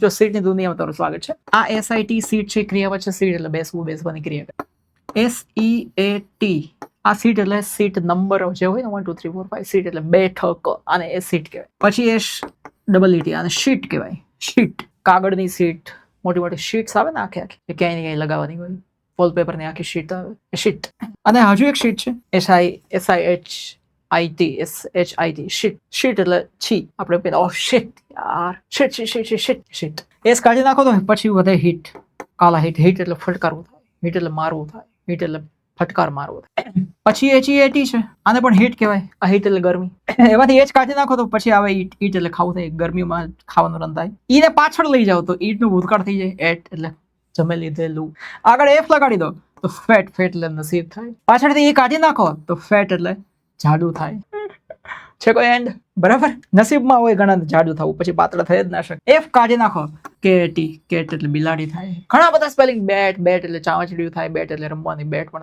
જો સીટની દુનિયામાં તમારું સ્વાગત છે. આ SIT સીટ છે, ક્રિયા વચ્ચે સીટ એટલે બેસવાની ક્રિયા. SEAT આ સીટ એટલે સીટ નંબર જે હોય ને 1 2 3 4 5 સીટ એટલે બેઠક, અને એ સીટ કહેવાય. પછી SEET અને શીટ કહેવાય. શીટ કાગળની સીટ, મોટી મોટી શીટ્સ આવે ને આખી આખી, ક્યાંય ને ક્યાંય લગાવવાની હોય, વોલપેપરની આખી શીટ આવે, શીટ. અને હજુ એક શીટ છે SHIT શીટ. શીટ એટલે છી. આપણે પેલા શીટ યાર, શીટ એસ કાઢી નાખો તો પછી વધે હિટ, કાલા હિટ. હિટ એટલે ફટકારવું થાય, હિટ એટલે મારવું થાય, હિટ એટલે ફટકાર મારવો થાય. પછી HEAT છે, આને પણ હિટ કહેવાય. આ હિટ એટલે ગરમી. એમાંથી એચ કાઢી નાખો તો પછી આવે ઈટ. ઈટ એટલે ખાવું થાય, ગરમીમાં ખાવાનું રંધાય. ઈને પાછળ લઈ જાઓ તો ઈટ નું ભૂતકાળ થઈ જાય, એટ એટલે જમે લીધેલું. આગળ એફ લગાડી દો તો ફેટ એટલે નસીબ થાય. પાછળથી એ કાઢી નાખો તો ફેટ એટલે જાડુ થાય. છે કોઈ એન્ડ? બરાબર. નસીબમાં હોય ઘણા જાડુ થવું, પછી પાતળા થઈ જ ના શકે. એફ કાઢી નાખો, કેટ એટલે બિલાડી થાય. ઘણા બધા સ્પેલિંગ. બેટ એટલે ચામાચીડિયું થાય, બેટ એટલે રમવાની બેટ પણ